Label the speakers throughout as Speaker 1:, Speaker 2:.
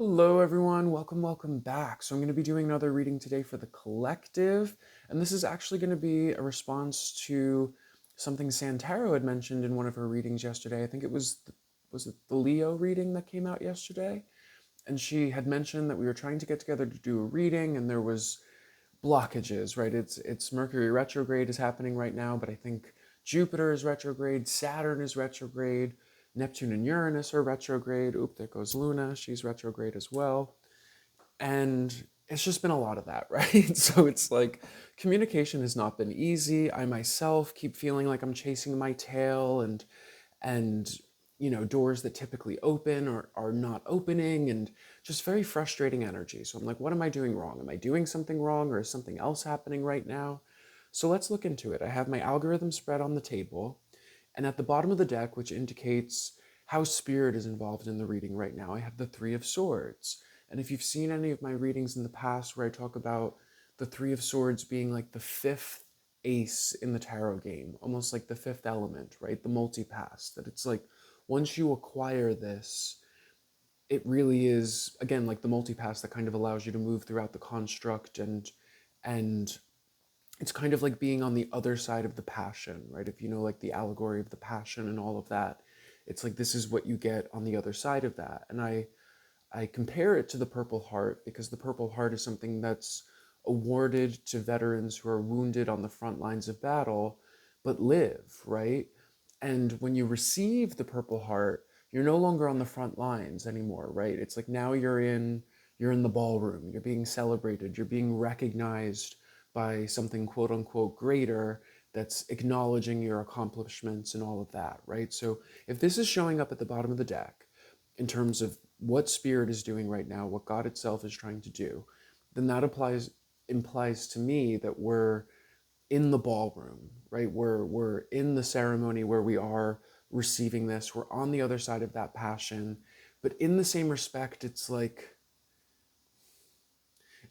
Speaker 1: Hello, everyone. Welcome back. So, I'm going to be doing another reading today for the collective. And this is actually going to be a response to something Santaro had mentioned in one of her readings yesterday. I think it was it the Leo reading that came out yesterday? And she had mentioned that we were trying to get together to do a reading and there was blockages, right? It's Mercury retrograde is happening right now, but I think Jupiter is retrograde, Saturn is retrograde, Neptune and Uranus are retrograde. Oop, there goes Luna. She's retrograde as well. And it's just been a lot of that, right? So it's like communication has not been easy. I myself keep feeling like I'm chasing my tail and doors that typically open are not opening and just very frustrating energy. So I'm like, what am I doing wrong? Am I doing something wrong or is something else happening right now? So let's look into it. I have my algorithm spread on the table, and at the bottom of the deck, which indicates how spirit is involved in the reading right now, I have the Three of Swords. And if you've seen any of my readings in the past where I talk about the Three of Swords being like the fifth ace in the tarot game, almost like the fifth element, right? The multipass, that it's like once you acquire this, it really is, again, like the multipass that kind of allows you to move throughout the construct and it's kind of like being on the other side of the passion, right? If you know, like the allegory of the passion and all of that, it's like this is what you get on the other side of that. And I compare it to the Purple Heart because the Purple Heart is something that's awarded to veterans who are wounded on the front lines of battle but live, right? And when you receive the Purple Heart, you're no longer on the front lines anymore, right? It's like now you're in the ballroom, you're being celebrated, you're being recognized by something quote unquote greater that's acknowledging your accomplishments and all of that, right? So if this is showing up at the bottom of the deck in terms of what spirit is doing right now, what God itself is trying to do, then that implies to me that we're in the ballroom, right? We're in the ceremony where we are receiving this. We're on the other side of that passion. But in the same respect, it's like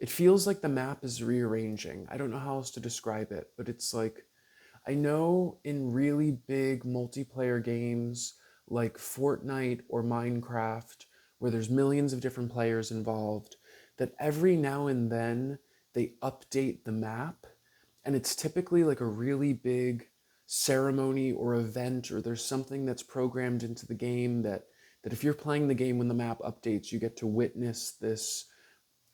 Speaker 1: it feels like the map is rearranging. I don't know how else to describe it, but it's like I know in really big multiplayer games like Fortnite or Minecraft, where there's millions of different players involved, that every now and then they update the map, and it's typically like a really big ceremony or event, or there's something that's programmed into the game that if you're playing the game when the map updates, you get to witness this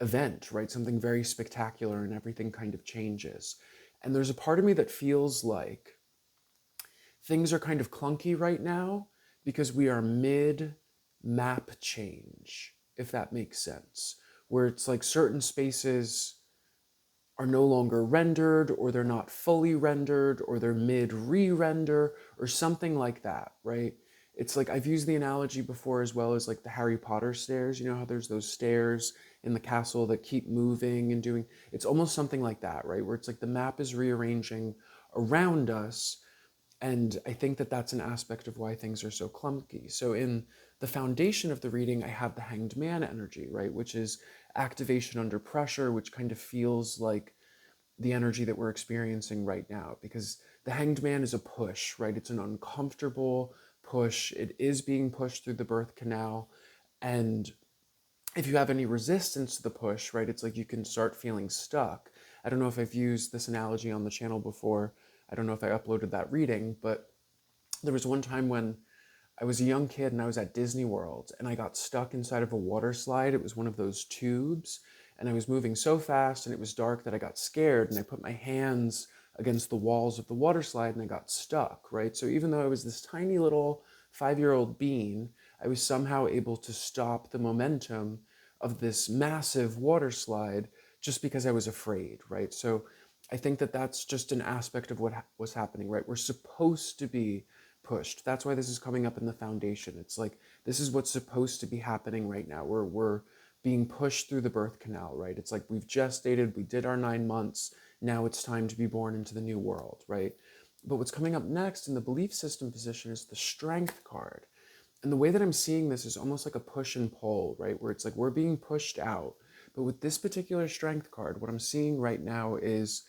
Speaker 1: event, right? Something very spectacular and everything kind of changes. And there's a part of me that feels like things are kind of clunky right now because we are mid map change, if that makes sense, where it's like certain spaces are no longer rendered or they're not fully rendered or they're mid re-render or something like that, right? It's like I've used the analogy before as well as like the Harry Potter stairs. You know how there's those stairs in the castle that keep moving and doing, it's almost something like that, right? Where it's like the map is rearranging around us, and I think that that's an aspect of why things are so clunky. So in the foundation of the reading, I have the Hanged Man energy, right? Which is activation under pressure, which kind of feels like the energy that we're experiencing right now. Because the Hanged Man is a push, right? It's an uncomfortable push. It is being pushed through the birth canal. And if you have any resistance to the push, right, it's like you can start feeling stuck. I don't know if I've used this analogy on the channel before. I don't know if I uploaded that reading, but there was one time when I was a young kid and I was at Disney World and I got stuck inside of a water slide. It was one of those tubes and I was moving so fast and it was dark that I got scared and I put my hands against the walls of the water slide and I got stuck, right? So even though I was this tiny little 5-year-old being, I was somehow able to stop the momentum of this massive water slide just because I was afraid, right? So I think that that's just an aspect of what was happening, right? We're supposed to be pushed. That's why this is coming up in the foundation. It's like this is what's supposed to be happening right now. We're being pushed through the birth canal, right? It's like we've gestated, we did our 9 months, now it's time to be born into the new world, right? But what's coming up next in the belief system position is the strength card. And the way that I'm seeing this is almost like a push and pull, right? Where it's like we're being pushed out. But with this particular strength card, what I'm seeing right now is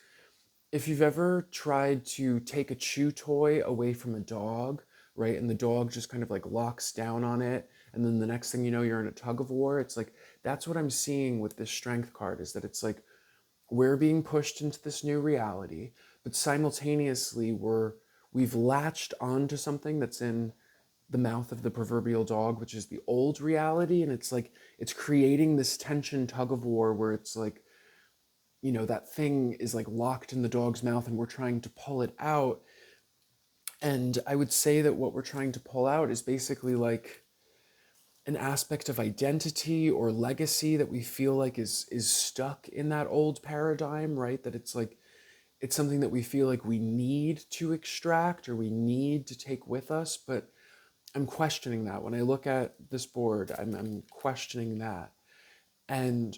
Speaker 1: if you've ever tried to take a chew toy away from a dog, right, and the dog just kind of like locks down on it and then the next thing you know, you're in a tug of war. It's like, that's what I'm seeing with this strength card, is that it's like we're being pushed into this new reality, but simultaneously we've latched onto something that's in the mouth of the proverbial dog, which is the old reality. And it's like, it's creating this tension tug of war where it's like, you know, that thing is like locked in the dog's mouth and we're trying to pull it out. And I would say that what we're trying to pull out is basically like an aspect of identity or legacy that we feel like is stuck in that old paradigm, right? That it's like, it's something that we feel like we need to extract or we need to take with us. But I'm questioning that. When I look at this board, I'm questioning that. And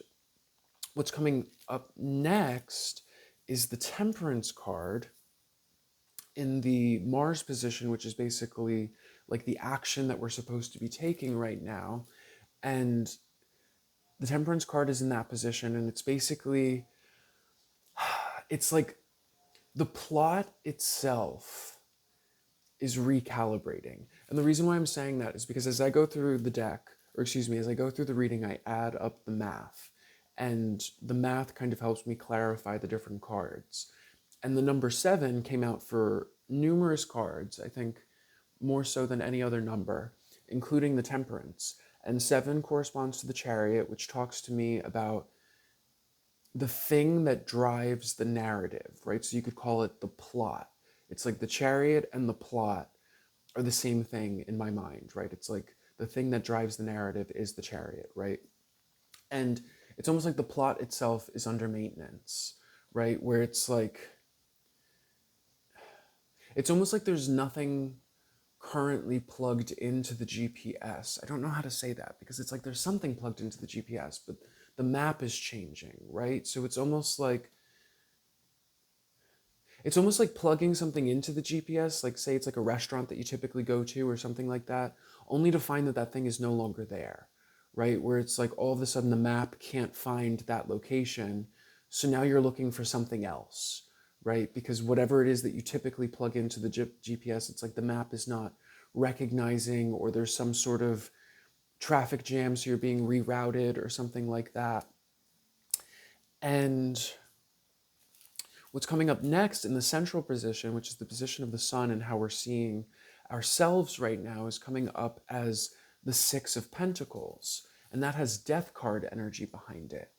Speaker 1: what's coming up next is the Temperance card in the Mars position, which is basically like the action that we're supposed to be taking right now. And the Temperance card is in that position, and it's basically, it's like the plot itself is recalibrating. And the reason why I'm saying that is because as I go through the deck, or excuse me, as I go through the reading, I add up the math. And the math kind of helps me clarify the different cards. And the number 7 came out for numerous cards, I think more so than any other number, including the Temperance. And 7 corresponds to the Chariot, which talks to me about the thing that drives the narrative, right? So you could call it the plot. It's like the Chariot and the plot are the same thing in my mind, right? It's like the thing that drives the narrative is the Chariot, right? And it's almost like the plot itself is under maintenance, right? Where it's like, it's almost like there's nothing currently plugged into the GPS. I don't know how to say that because it's like there's something plugged into the GPS, but the map is changing, right? So it's almost like plugging something into the GPS, like say it's like a restaurant that you typically go to or something like that, only to find that that thing is no longer there, right? Where it's like all of a sudden the map can't find that location. So now you're looking for something else, right? Because whatever it is that you typically plug into the GPS, it's like the map is not recognizing, or there's some sort of traffic jam, so you're being rerouted or something like that. And what's coming up next in the central position, which is the position of the sun and how we're seeing ourselves right now, is coming up as the 6 of Pentacles. And that has Death card energy behind it.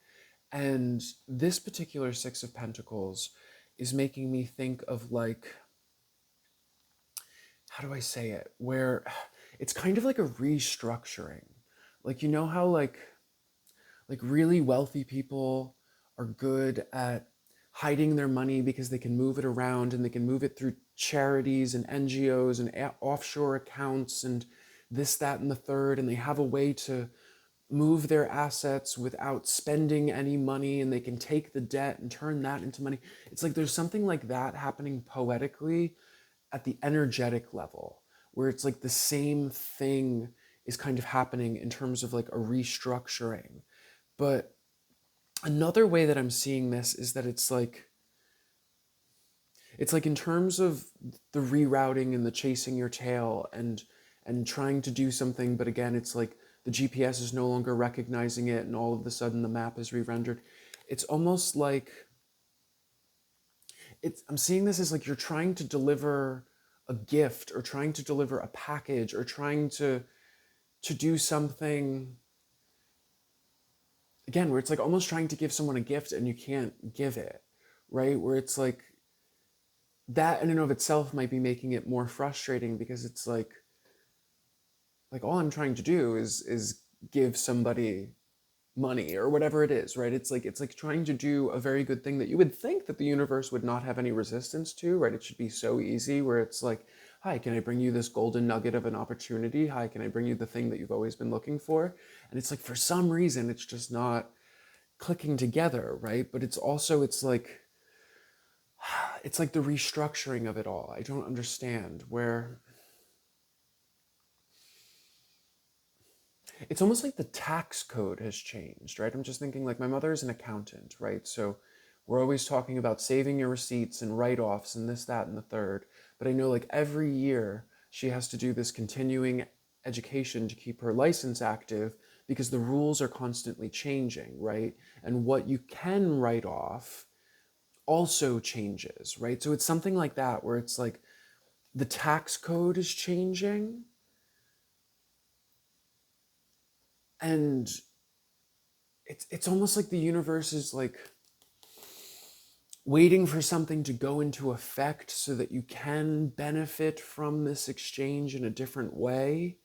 Speaker 1: And this particular 6 of Pentacles is making me think of like, how do I say it? Where it's kind of like a restructuring. Like, you know how like really wealthy people are good at hiding their money because they can move it around and they can move it through charities and NGOs and offshore accounts and this, that, and the third, and they have a way to move their assets without spending any money, and they can take the debt and turn that into money. It's like there's something like that happening poetically at the energetic level, where it's like the same thing is kind of happening in terms of like a restructuring. But another way that I'm seeing this is that it's like in terms of the rerouting and the chasing your tail and trying to do something, but again, it's like the GPS is no longer recognizing it and all of a sudden the map is re-rendered. It's almost like I'm seeing this as like you're trying to deliver a gift or trying to deliver a package or trying to do something, again, where it's like almost trying to give someone a gift and you can't give it, right? Where it's like that in and of itself might be making it more frustrating because it's like all I'm trying to do is give somebody money or whatever it is, right? It's like trying to do a very good thing that you would think that the universe would not have any resistance to, right? It should be so easy, where it's like, hi, can I bring you this golden nugget of an opportunity? Hi, can I bring you the thing that you've always been looking for? And it's like, for some reason, it's just not clicking together, right? But it's also, it's like the restructuring of it all. I don't understand where it's almost like the tax code has changed, right? I'm just thinking like my mother is an accountant, right? So we're always talking about saving your receipts and write-offs and this, that, and the third. But I know like every year she has to do this continuing education to keep her license active because the rules are constantly changing, right? And what you can write off also changes, right? So it's something like that where it's like the tax code is changing and it's almost like the universe is like waiting for something to go into effect so that you can benefit from this exchange in a different way.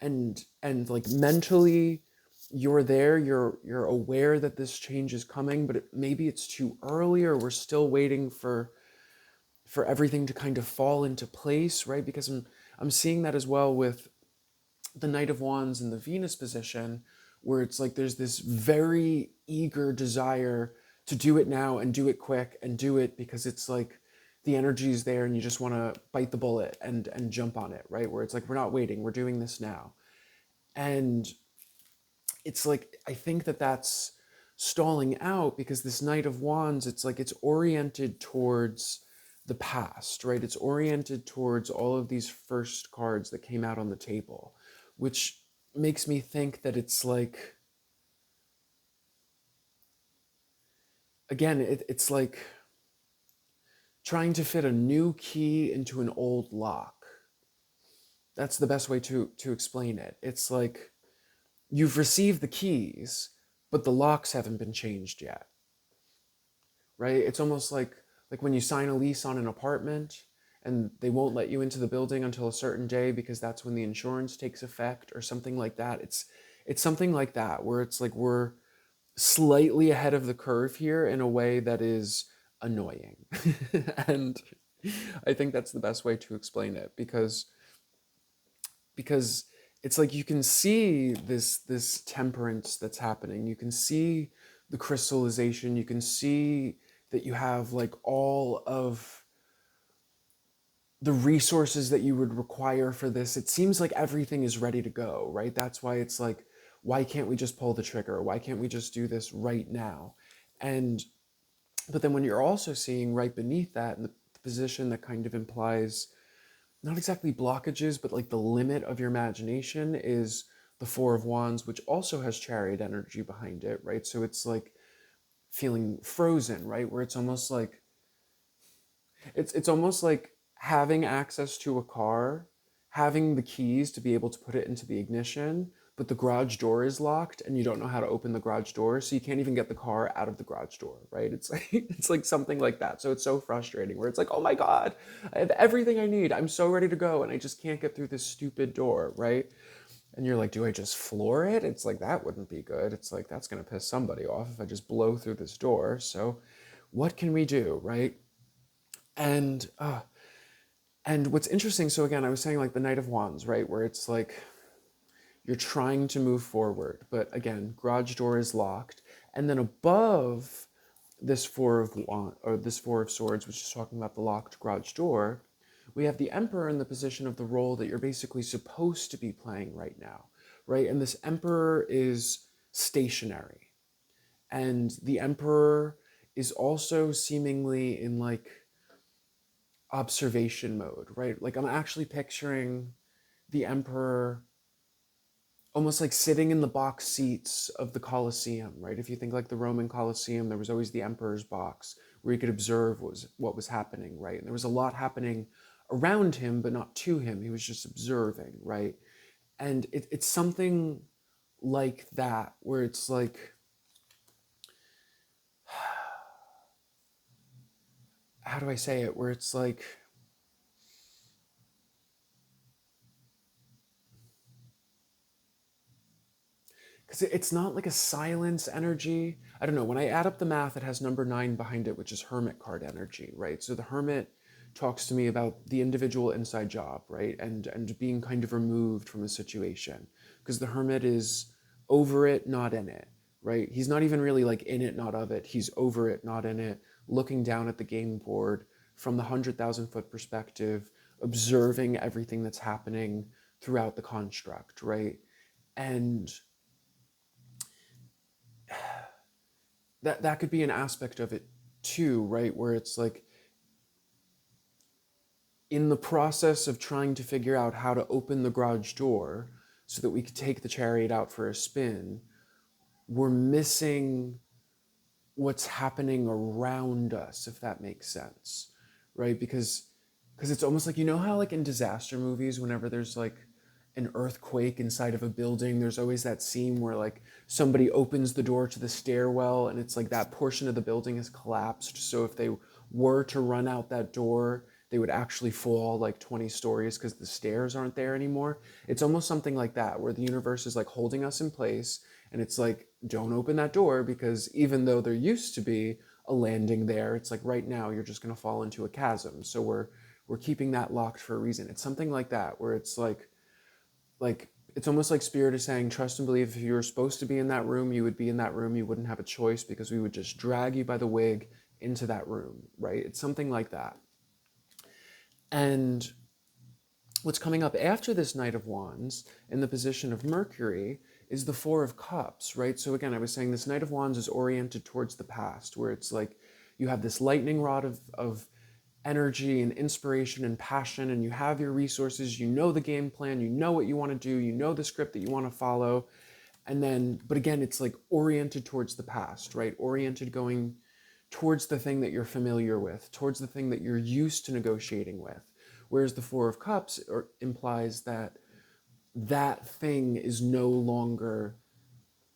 Speaker 1: And like mentally you're there, you're aware that this change is coming, but maybe it's too early, or we're still waiting for everything to kind of fall into place, right? Because I'm seeing that as well with the Knight of Wands in the Venus position, where it's like there's this very eager desire to do it now and do it quick and do it because it's like the energy is there and you just want to bite the bullet and jump on it, right? Where it's like we're not waiting, we're doing this now. And it's like I think that that's stalling out because this Knight of Wands, it's like it's oriented towards the past, right? It's oriented towards all of these first cards that came out on the table, which makes me think that it's like, again, it's like trying to fit a new key into an old lock. That's the best way to explain it. It's like you've received the keys, but the locks haven't been changed yet, right? It's almost like when you sign a lease on an apartment and they won't let you into the building until a certain day because that's when the insurance takes effect or something like that. It's something like that where it's like we're slightly ahead of the curve here in a way that is annoying. And I think that's the best way to explain it because it's like you can see this temperance that's happening. You can see the crystallization. You can see that you have like all of the resources that you would require for this. It seems like everything is ready to go, right? That's why it's like, why can't we just pull the trigger? Why can't we just do this right now? And but then when you're also seeing right beneath that in the position that kind of implies not exactly blockages, but like the limit of your imagination is the Four of Wands, which also has Chariot energy behind it, right? So it's like feeling frozen, right? Where it's almost like it's almost like having access to a car, having the keys to be able to put it into the ignition, but the garage door is locked and you don't know how to open the garage door, so you can't even get the car out of the garage door, right? It's like it's like something like that. So it's so frustrating where it's like, "Oh my god, I have everything I need. I'm so ready to go and I just can't get through this stupid door," right? And you're like, "Do I just floor it?" It's like that wouldn't be good. It's like that's going to piss somebody off if I just blow through this door. So what can we do, right? And and what's interesting, so again, I was saying like the Knight of Wands, right? Where it's like you're trying to move forward, but again, garage door is locked. And then above this this Four of Swords, which is talking about the locked garage door, we have the Emperor in the position of the role that you're basically supposed to be playing right now, right? And this Emperor is stationary. And the Emperor is also seemingly in like observation mode, right? Like I'm actually picturing the Emperor almost like sitting in the box seats of the Colosseum, right? If you think like the Roman Colosseum, there was always the Emperor's box where he could observe what was happening, right? And there was a lot happening around him, but not to him. He was just observing, right? And it's something like that, where it's like, how do I say it? Where it's like, because it's not like a silence energy. I don't know. When I add up the math, it has number 9 behind it, which is Hermit card energy, right? So the Hermit talks to me about the individual inside job, right? And being kind of removed from a situation. Because the Hermit is over it, not in it, right? He's not even really like in it, not of it. He's over it, not in it, looking down at the game board from the 100,000-foot perspective, observing everything that's happening throughout the construct, right? And that could be an aspect of it too, right? Where it's like in the process of trying to figure out how to open the garage door so that we could take the chariot out for a spin, we're missing what's happening around us, if that makes sense, right? Because it's almost like, you know how like in disaster movies, whenever there's like an earthquake inside of a building, there's always that scene where like somebody opens the door to the stairwell and it's like that portion of the building has collapsed. So if they were to run out that door, they would actually fall like 20 stories because the stairs aren't there anymore. It's almost something like that, where the universe is like holding us in place and it's like, don't open that door, because even though there used to be a landing there, it's like right now you're just going to fall into a chasm. So we're keeping that locked for a reason. It's something like that, where it's like it's almost like spirit is saying, trust and believe. If you were supposed to be in that room, you would be in that room. You wouldn't have a choice, because we would just drag you by the wig into that room, right? It's something like that. And what's coming up after this Knight of Wands in the position of Mercury is the Four of Cups, right? So again, I was saying this Knight of Wands is oriented towards the past, where it's like you have this lightning rod of energy and inspiration and passion, and you have your resources, you know the game plan, you know what you want to do, you know the script that you want to follow. And then, but again, it's like oriented towards the past, right? Oriented going towards the thing that you're familiar with, towards the thing that you're used to negotiating with. Whereas the Four of Cups implies that that thing is no longer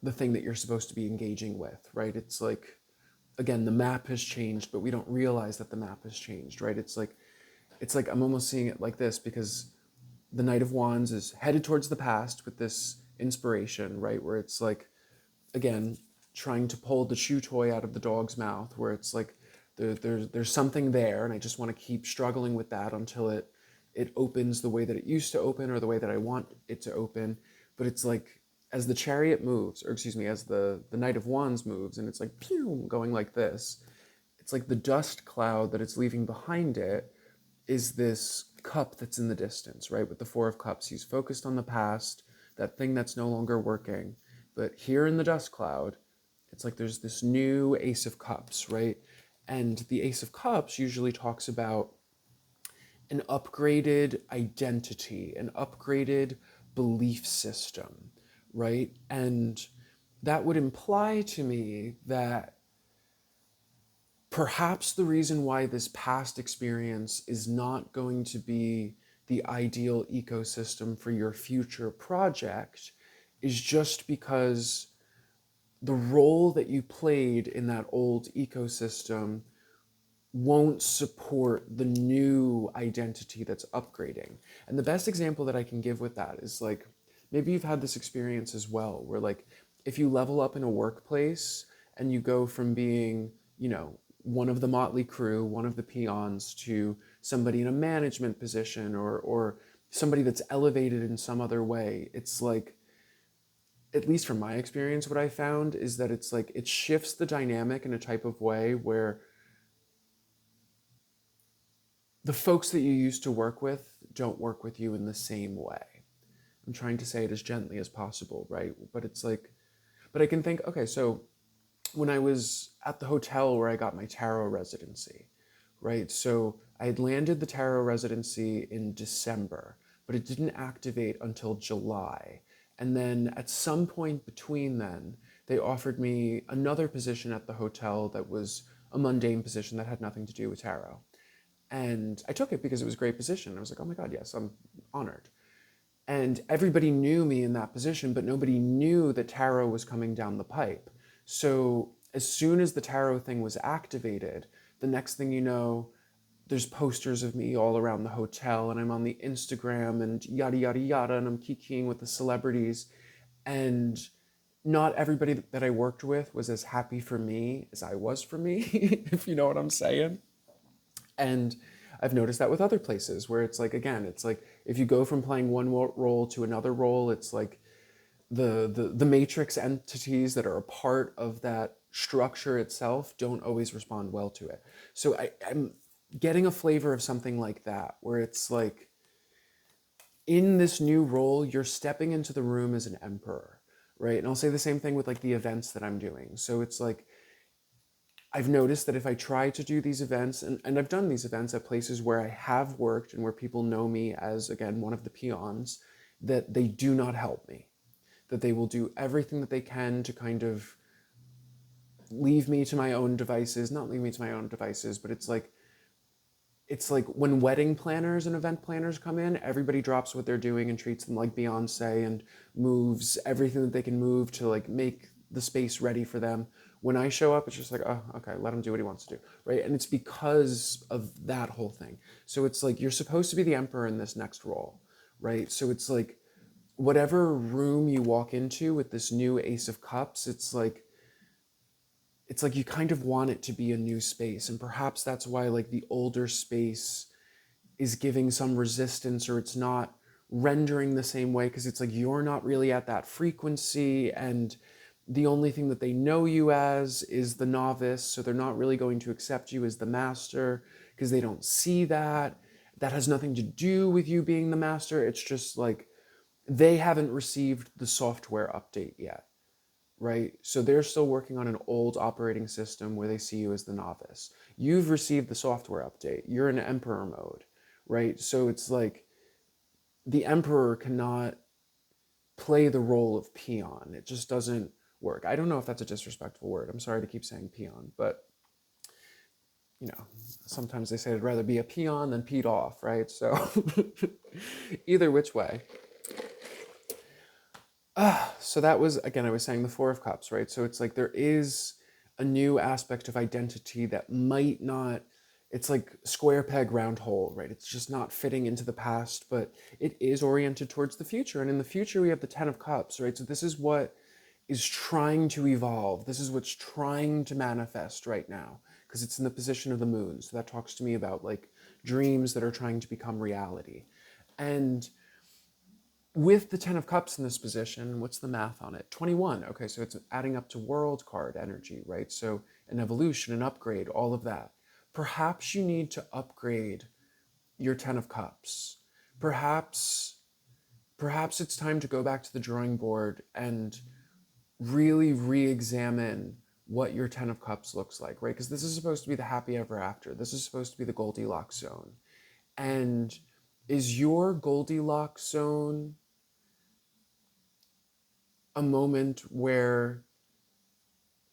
Speaker 1: the thing that you're supposed to be engaging with, right? It's like, again, the map has changed, but we don't realize that the map has changed, right? It's like I'm almost seeing it like this, because the Knight of Wands is headed towards the past with this inspiration, right? Where it's like, again, trying to pull the chew toy out of the dog's mouth, where it's like there's something there, and I just want to keep struggling with that until it opens the way that it used to open, or the way that I want it to open. But it's like, as the chariot moves, or excuse me, as the Knight of Wands moves, and it's like pew, going like this, it's like the dust cloud that it's leaving behind it is this cup that's in the distance, right? With the Four of Cups, he's focused on the past, that thing that's no longer working. But here in the dust cloud, it's like there's this new Ace of Cups, right? And the Ace of Cups usually talks about an upgraded identity, an upgraded belief system, right? And that would imply to me that perhaps the reason why this past experience is not going to be the ideal ecosystem for your future project is just because the role that you played in that old ecosystem won't support the new identity that's upgrading. And the best example that I can give with that is like, maybe you've had this experience as well, where like, if you level up in a workplace and you go from being, you know, one of the motley crew, one of the peons, to somebody in a management position, or somebody that's elevated in some other way, it's like, at least from my experience, what I found is that it's like it shifts the dynamic in a type of way where the folks that you used to work with don't work with you in the same way. I'm trying to say it as gently as possible, right? But it's like, but I can think, okay, so when I was at the hotel where I got my tarot residency, right? So I had landed the tarot residency in December, but it didn't activate until July. And then at some point between then, they offered me another position at the hotel that was a mundane position that had nothing to do with tarot. And I took it because it was a great position. I was like, oh my God, yes, I'm honored. And everybody knew me in that position, but nobody knew that tarot was coming down the pipe. So as soon as the tarot thing was activated, the next thing you know, there's posters of me all around the hotel, and I'm on the Instagram and yada, yada, yada, and I'm kikiing with the celebrities. And not everybody that I worked with was as happy for me as I was for me, if you know what I'm saying. And I've noticed that with other places where it's like, again, it's like if you go from playing one role to another role, it's like the matrix entities that are a part of that structure itself don't always respond well to it. So I'm getting a flavor of something like that, where it's like, in this new role, you're stepping into the room as an emperor, right? And I'll say the same thing with like the events that I'm doing. So it's like, I've noticed that if I try to do these events, and I've done these events at places where I have worked and where people know me as, again, one of the peons, that they do not help me. That they will do everything that they can to kind of leave me to my own devices, not leave me to my own devices, but it's like when wedding planners and event planners come in, everybody drops what they're doing and treats them like Beyonce and moves everything that they can move to like make the space ready for them. When I show up, it's just like, oh, okay, let him do what he wants to do, right? And it's because of that whole thing. So it's like you're supposed to be the emperor in this next role, right? So it's like whatever room you walk into with this new Ace of Cups, it's like you kind of want it to be a new space, and perhaps that's why like the older space is giving some resistance, or it's not rendering the same way, because it's like you're not really at that frequency, and the only thing that they know you as is the novice, so they're not really going to accept you as the master because they don't see that has nothing to do with you being the master. It's just like they haven't received the software update yet, right? So they're still working on an old operating system where they see you as the novice. You've received the software update. You're in emperor mode, right? So it's like the emperor cannot play the role of peon. It just doesn't work. I don't know if that's a disrespectful word. I'm sorry to keep saying peon, but you know, sometimes they say I'd rather be a peon than peed off, right? So either which way. So that was, again, I was saying the Four of Cups, right? So it's like there is a new aspect of identity that might not, it's like square peg, round hole, right? It's just not fitting into the past, but it is oriented towards the future. And in the future, we have the Ten of Cups, right? So this is what is trying to evolve. This is what's trying to manifest right now, because it's in the position of the moon. So that talks to me about like dreams that are trying to become reality. And with the Ten of Cups in this position, what's the math on it? 21. Okay, so it's adding up to world card energy, right? So an evolution, an upgrade, all of that. Perhaps you need to upgrade your Ten of Cups. Perhaps it's time to go back to the drawing board and really re-examine what your Ten of Cups looks like, right? Because this is supposed to be the happy ever after. This is supposed to be the Goldilocks zone. And is your Goldilocks zone a moment where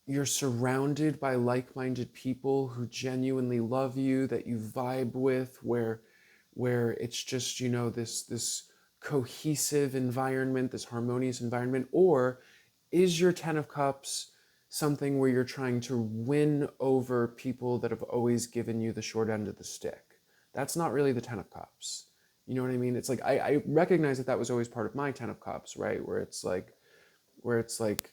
Speaker 1: you're surrounded by like-minded people who genuinely love you, that you vibe with, where it's just, you know, this cohesive environment, this harmonious environment? Or is your Ten of Cups something where you're trying to win over people that have always given you the short end of the stick? That's not really the Ten of Cups. You know what I mean? It's like I recognize that was always part of my Ten of Cups, right? Where it's like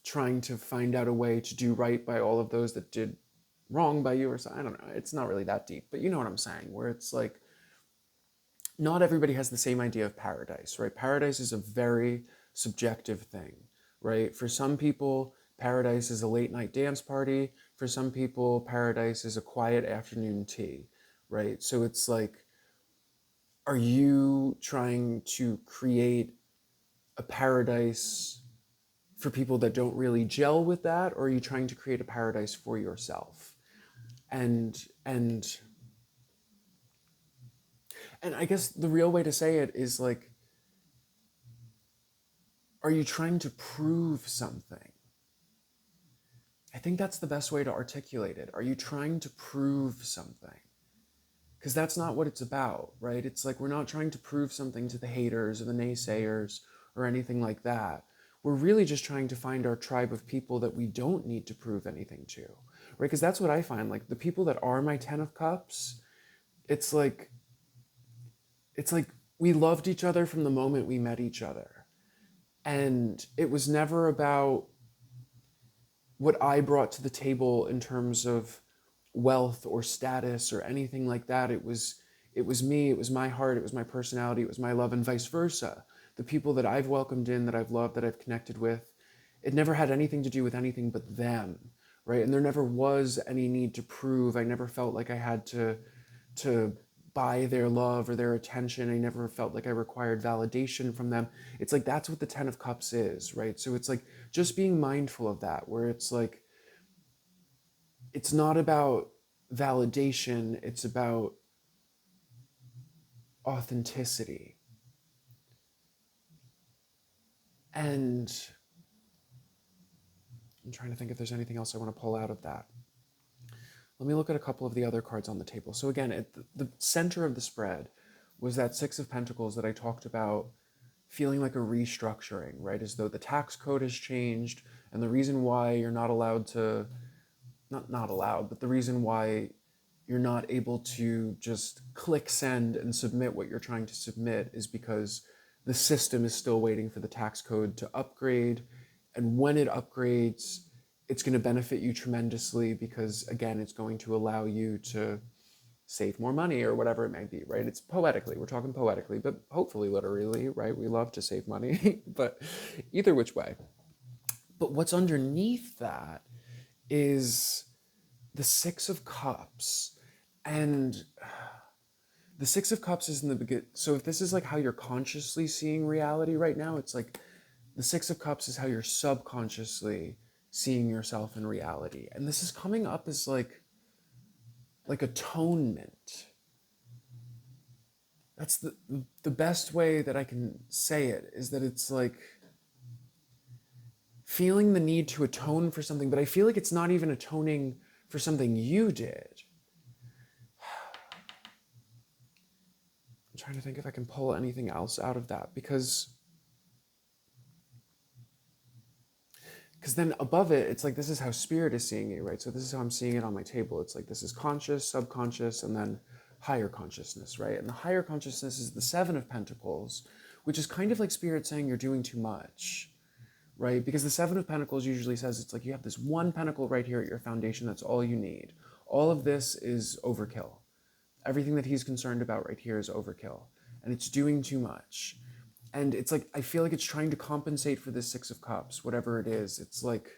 Speaker 1: trying to find out a way to do right by all of those that did wrong by you, or something. I don't know. It's not really that deep, but you know what I'm saying, where it's like not everybody has the same idea of paradise, right? Paradise is a very subjective thing, right? For some people, paradise is a late night dance party. For some people, paradise is a quiet afternoon tea, right? So it's like, are you trying to create a paradise for people that don't really gel with that, or are you trying to create a paradise for yourself? And I guess the real way to say it is like, are you trying to prove something? I think that's the best way to articulate it. Are you trying to prove something? Because that's not what it's about, right? It's like we're not trying to prove something to the haters or the naysayers or anything like that. We're really just trying to find our tribe of people that we don't need to prove anything to, right? Because that's what I find. Like the people that are my Ten of Cups, it's like we loved each other from the moment we met each other. And it was never about what I brought to the table in terms of wealth or status or anything like that. It was me, it was my heart, it was my personality, it was my love, and vice versa. The people that I've welcomed in, that I've loved, that I've connected with, it never had anything to do with anything but them, right? And there never was any need to prove. I never felt like I had to buy their love or their attention. I never felt like I required validation from them. It's like that's what the Ten of Cups is, right? So it's like just being mindful of that, where it's like it's not about validation, it's about authenticity. And I'm trying to think if there's anything else I want to pull out of that. Let me look at a couple of the other cards on the table. So again, at the center of the spread was that Six of Pentacles that I talked about feeling like a restructuring, right? As though the tax code has changed, and the reason why you're not allowed to, not allowed, but the reason why you're not able to just click send and submit what you're trying to submit is because the system is still waiting for the tax code to upgrade. And when it upgrades, it's going to benefit you tremendously because, again, it's going to allow you to save more money or whatever it may be, right? It's poetically, we're talking poetically, but hopefully literally, right? We love to save money, but either which way. But what's underneath that is the Six of Cups. And the Six of Cups is in the beginning. So if this is like how you're consciously seeing reality right now, it's like the Six of Cups is how you're subconsciously seeing yourself in reality. And this is coming up as like atonement. That's the best way that I can say it, is that it's like feeling the need to atone for something, but I feel like it's not even atoning for something you did. I'm trying to think if I can pull anything else out of that, because then above it, it's like this is how spirit is seeing you, right? So this is how I'm seeing it on my table. It's like this is conscious, subconscious, and then higher consciousness, right? And the higher consciousness is the Seven of Pentacles, which is kind of like spirit saying you're doing too much, right? Because the Seven of Pentacles usually says it's like you have this one pentacle right here at your foundation. That's all you need. All of this is overkill. Everything that he's concerned about right here is overkill, and it's doing too much. And it's like, I feel like it's trying to compensate for this Six of Cups, whatever it is. It's like,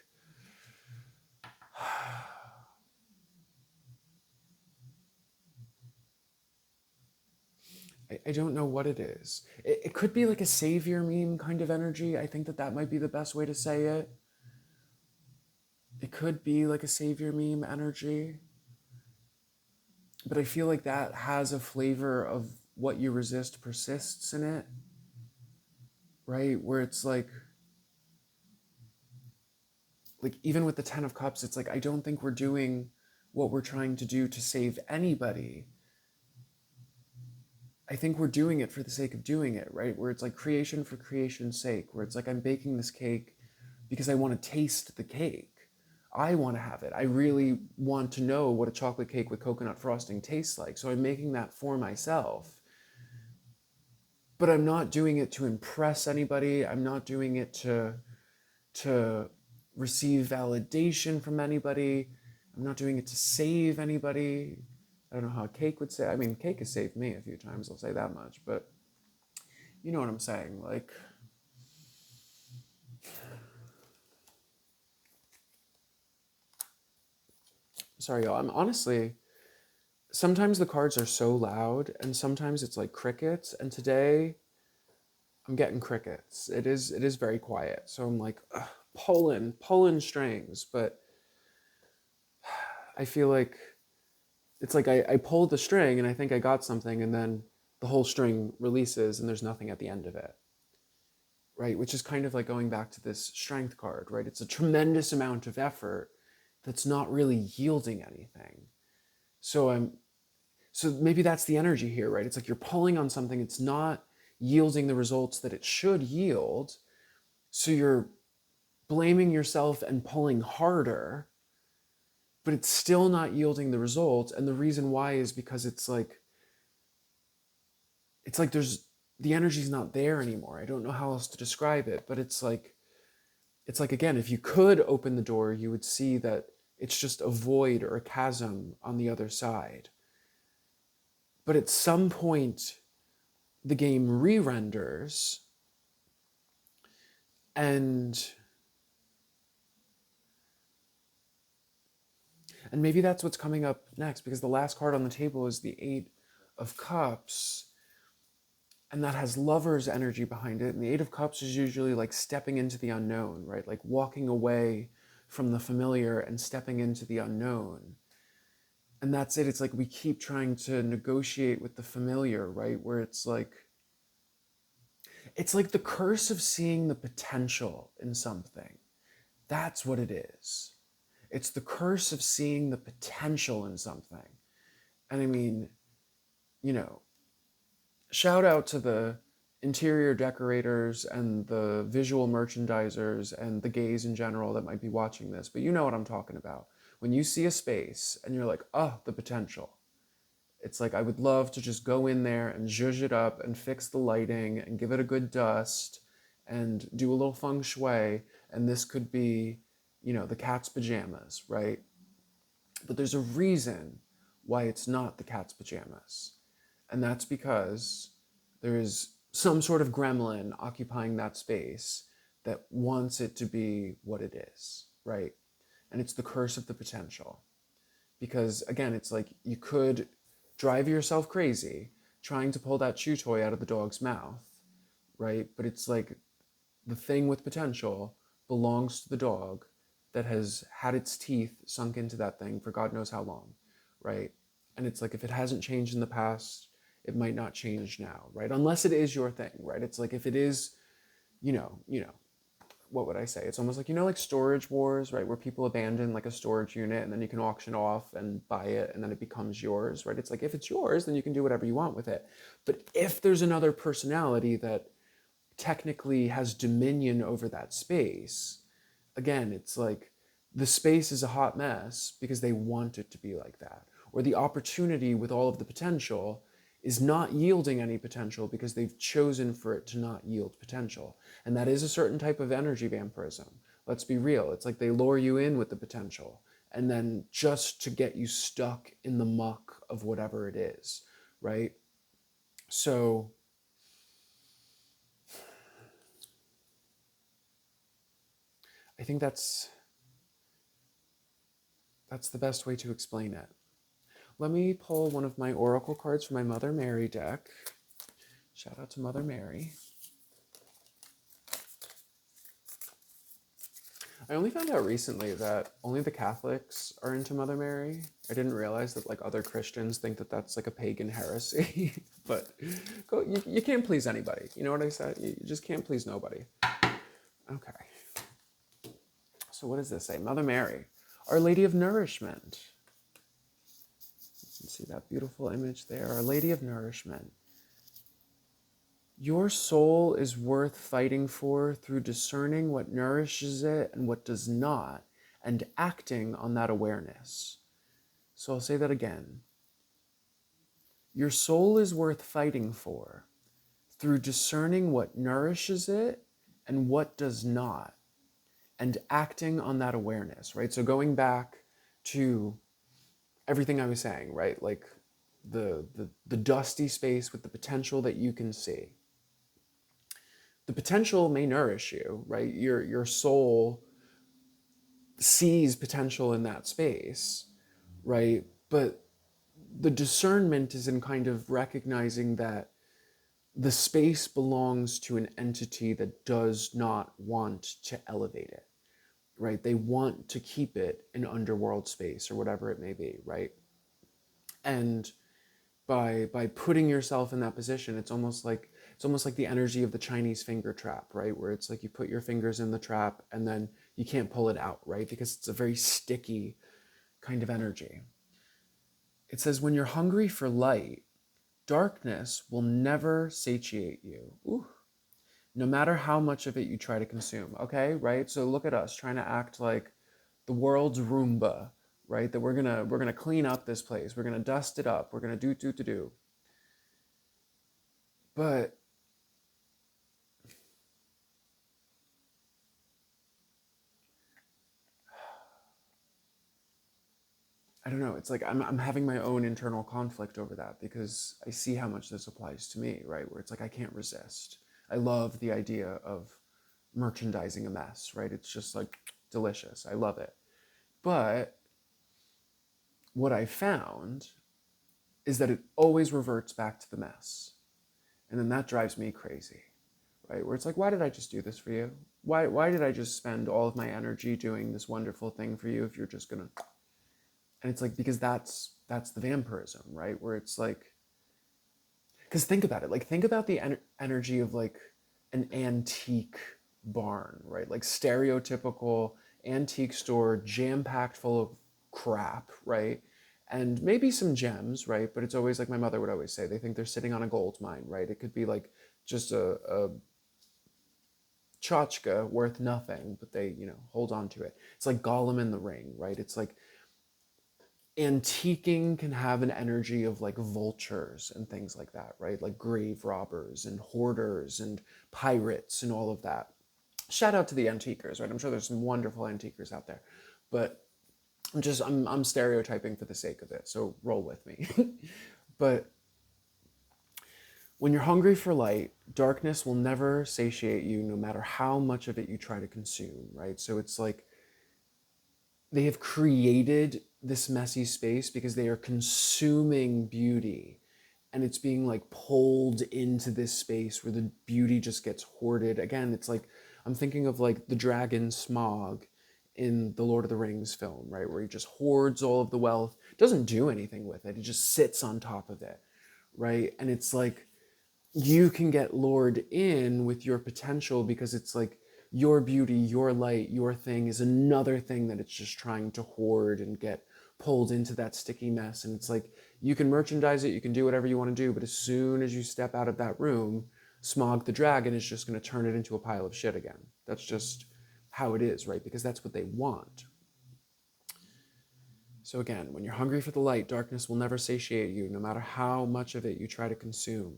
Speaker 1: I don't know what it is. It could be like a savior meme kind of energy. I think that might be the best way to say it. It could be like a savior meme energy. But I feel like that has a flavor of what you resist persists in it. Right? Where it's like even with the Ten of Cups, it's like, I don't think we're doing what we're trying to do to save anybody. I think we're doing it for the sake of doing it, right? Where it's like creation for creation's sake, where it's like I'm baking this cake because I want to taste the cake. I want to have it. I really want to know what a chocolate cake with coconut frosting tastes like. So I'm making that for myself. But I'm not doing it to impress anybody. I'm not doing it to receive validation from anybody. I'm not doing it to save anybody. I don't know how cake would say. I mean, cake has saved me a few times, I'll say that much. But you know what I'm saying. Like, sorry, y'all. I'm honestly, sometimes the cards are so loud and sometimes it's like crickets. And today I'm getting crickets. It is very quiet. So I'm like, pulling strings. But I feel like it's like I pulled the string and I think I got something, and then the whole string releases and there's nothing at the end of it, right? Which is kind of like going back to this strength card, right? It's a tremendous amount of effort that's not really yielding anything. So maybe that's the energy here, right? It's like you're pulling on something, it's not yielding the results that it should yield. So you're blaming yourself and pulling harder, but it's still not yielding the results. And the reason why is because it's like there's, the energy's not there anymore. I don't know how else to describe it, but it's like, again, if you could open the door, you would see that it's just a void or a chasm on the other side. But at some point, the game re-renders, and maybe that's what's coming up next, because the last card on the table is the Eight of Cups, and that has lover's energy behind it. And the Eight of Cups is usually like stepping into the unknown, right? Like walking away from the familiar and stepping into the unknown. And that's it. It's like we keep trying to negotiate with the familiar, right? Where it's like the curse of seeing the potential in something. That's what it is. It's the curse of seeing the potential in something. And I mean, shout out to the interior decorators and the visual merchandisers and the gays in general that might be watching this, but you know what I'm talking about. When you see a space and you're like, oh, the potential. It's like, I would love to just go in there and zhuzh it up and fix the lighting and give it a good dust and do a little feng shui. And this could be, the cat's pajamas, right? But there's a reason why it's not the cat's pajamas. And that's because there is some sort of gremlin occupying that space that wants it to be what it is, right? And it's the curse of the potential. Because again, it's like you could drive yourself crazy trying to pull that chew toy out of the dog's mouth, right? But it's like the thing with potential belongs to the dog that has had its teeth sunk into that thing for God knows how long, right? And it's like if it hasn't changed in the past, it might not change now, right? Unless it is your thing, right? It's like if it is, what would I say? It's almost like, like storage wars, right? Where people abandon like a storage unit and then you can auction off and buy it and then it becomes yours, right? It's like if it's yours, then you can do whatever you want with it. But if there's another personality that technically has dominion over that space, again, it's like the space is a hot mess because they want it to be like that. Or the opportunity with all of the potential is not yielding any potential because they've chosen for it to not yield potential. And that is a certain type of energy vampirism. Let's be real. It's like they lure you in with the potential and then just to get you stuck in the muck of whatever it is, right? So I think that's the best way to explain it. Let me pull one of my oracle cards from my Mother Mary deck. Shout out to Mother Mary. I only found out recently that only the Catholics are into Mother Mary. I didn't realize that like other Christians think that that's like a pagan heresy. But you can't please anybody. You know what I said? You just can't please nobody. Okay. So what does this say? Mother Mary, Our Lady of Nourishment. You can see that beautiful image there. Our Lady of Nourishment. Your soul is worth fighting for through discerning what nourishes it and what does not, and acting on that awareness. So I'll say that again. Your soul is worth fighting for through discerning what nourishes it and what does not, and acting on that awareness, right? So going back to everything I was saying, right? Like the dusty space with the potential that you can see. The potential may nourish you, right? Your soul sees potential in that space, right? But the discernment is in kind of recognizing that the space belongs to an entity that does not want to elevate it, right? They want to keep it an underworld space or whatever it may be, right? And by putting yourself in that position, it's almost like the energy of the Chinese finger trap, right? Where it's like you put your fingers in the trap and then you can't pull it out, right? Because it's a very sticky kind of energy. It says, when you're hungry for light, darkness will never satiate you. Ooh. No matter how much of it you try to consume, okay, right? So look at us trying to act like the world's Roomba, right? That we're gonna clean up this place, we're gonna dust it up, we're gonna do. But I don't know, it's like I'm having my own internal conflict over that because I see how much this applies to me, right? Where it's like I can't resist. I love the idea of merchandising a mess, right? It's just like delicious. I love it. But what I found is that it always reverts back to the mess. And then that drives me crazy, right? Where it's like, why did I just do this for you? Why did I just spend all of my energy doing this wonderful thing for you if you're just gonna? And it's like, because that's the vampirism, right? Where it's like, because think about it, like think about the energy of like an antique barn, right? Like stereotypical antique store, jam-packed full of crap, right? And maybe some gems, right? But it's always like my mother would always say, they think they're sitting on a gold mine, right? It could be like just a tchotchke worth nothing, but they, hold on to it. It's like Gollum in the Ring, right? It's like antiquing can have an energy of like vultures and things like that, right? Like grave robbers and hoarders and pirates and all of that. Shout out to the antiquers, right? I'm sure there's some wonderful antiquers out there, but I'm stereotyping for the sake of it, so roll with me. But when you're hungry for light, darkness will never satiate you, no matter how much of it you try to consume, right? So it's like they have created this messy space because they are consuming beauty, and it's being like pulled into this space where the beauty just gets hoarded. Again, it's like I'm thinking of like the dragon Smog in the Lord of the Rings film, right? Where he just hoards all of the wealth, doesn't do anything with it, it just sits on top of it, right? And it's like you can get lured in with your potential because it's like your beauty, your light, your thing is another thing that it's just trying to hoard and get pulled into that sticky mess. And it's like you can merchandise it, you can do whatever you want to do, but as soon as you step out of that room, Smog the dragon is just going to turn it into a pile of shit again. That's just how it is, right? Because that's what they want. So again, when you're hungry for the light, darkness will never satiate you, no matter how much of it you try to consume.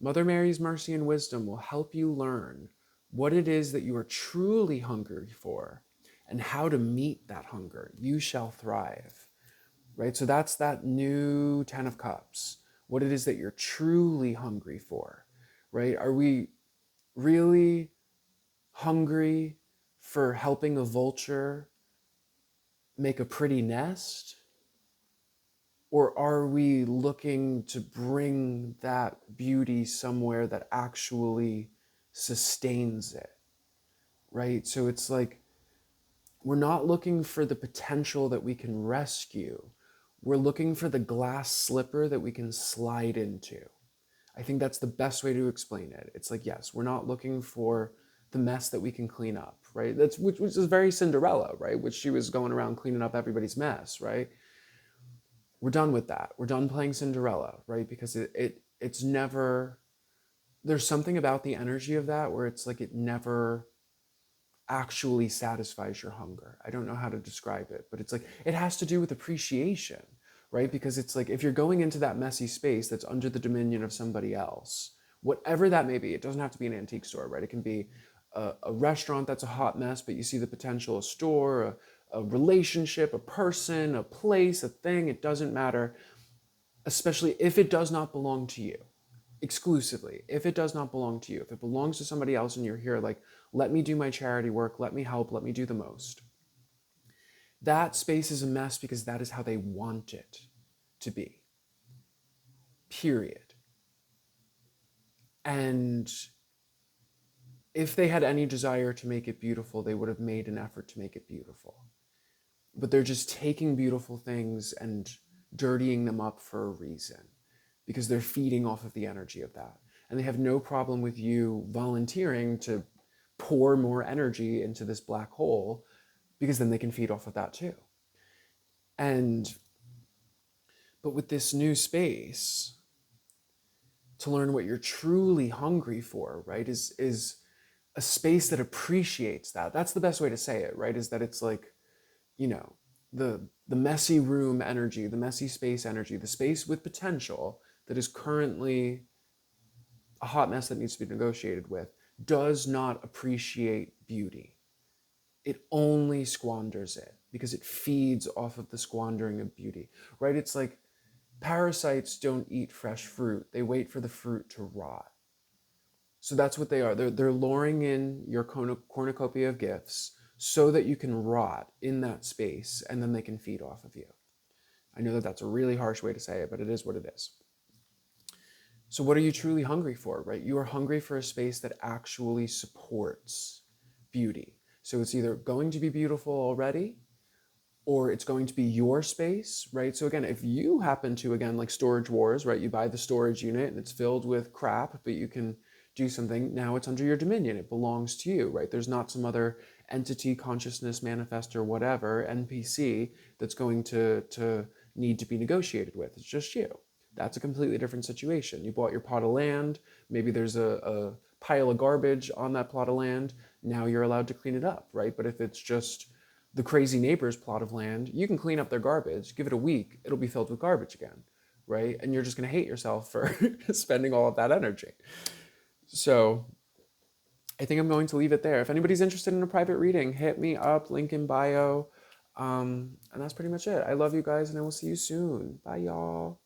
Speaker 1: Mother Mary's mercy and wisdom will help you learn what it is that you are truly hungry for and how to meet that hunger. You shall thrive, right? So that's that new 10 of Cups, what it is that you're truly hungry for, right? Are we really hungry for helping a vulture make a pretty nest? Or are we looking to bring that beauty somewhere that actually sustains it, right? So it's like, we're not looking for the potential that we can rescue. We're looking for the glass slipper that we can slide into. I think that's the best way to explain it. It's like, yes, we're not looking for the mess that we can clean up, right? That's which is very Cinderella, right? Which she was going around cleaning up everybody's mess, right? We're done with that. We're done playing Cinderella, right? Because it's never, there's something about the energy of that where it's like it never actually satisfies your hunger. I don't know how to describe it, but it's like it has to do with appreciation, right? Because it's like if you're going into that messy space that's under the dominion of somebody else, whatever that may be, it doesn't have to be an antique store, right? It can be a restaurant that's a hot mess, but you see the potential, a store, a relationship, a person, a place, a thing, it doesn't matter, especially if it does not belong to you exclusively. If it does not belong to you, if it belongs to somebody else and you're here like, let me do my charity work, let me help, let me do the most. That space is a mess because that is how they want it to be. Period. And if they had any desire to make it beautiful, they would have made an effort to make it beautiful. But they're just taking beautiful things and dirtying them up for a reason because they're feeding off of the energy of that. And they have no problem with you volunteering to pour more energy into this black hole because then they can feed off of that too. But with this new space, to learn what you're truly hungry for, right, is a space that appreciates that. That's the best way to say it, right? Is that it's like, the messy room energy, the messy space energy, the space with potential that is currently a hot mess that needs to be negotiated with, does not appreciate beauty. It only squanders it because it feeds off of the squandering of beauty, right? It's like parasites don't eat fresh fruit. They wait for the fruit to rot. So that's what they are. They're luring in your cornucopia of gifts so that you can rot in that space and then they can feed off of you. I know that that's a really harsh way to say it, but it is what it is. So what are you truly hungry for, right? You are hungry for a space that actually supports beauty. So it's either going to be beautiful already, or it's going to be your space, right? So again, if you happen to, again, like storage wars, right? You buy the storage unit and it's filled with crap, but you can do something. Now it's under your dominion. It belongs to you, right? There's not some other entity, consciousness, manifest, or whatever, NPC, that's going to need to be negotiated with. It's just you. That's a completely different situation. You bought your plot of land. Maybe there's a pile of garbage on that plot of land. Now you're allowed to clean it up, right? But if it's just the crazy neighbor's plot of land, you can clean up their garbage, give it a week, it'll be filled with garbage again, right? And you're just going to hate yourself for spending all of that energy. So I think I'm going to leave it there. If anybody's interested in a private reading, hit me up, link in bio. And that's pretty much it. I love you guys, and I will see you soon. Bye, y'all.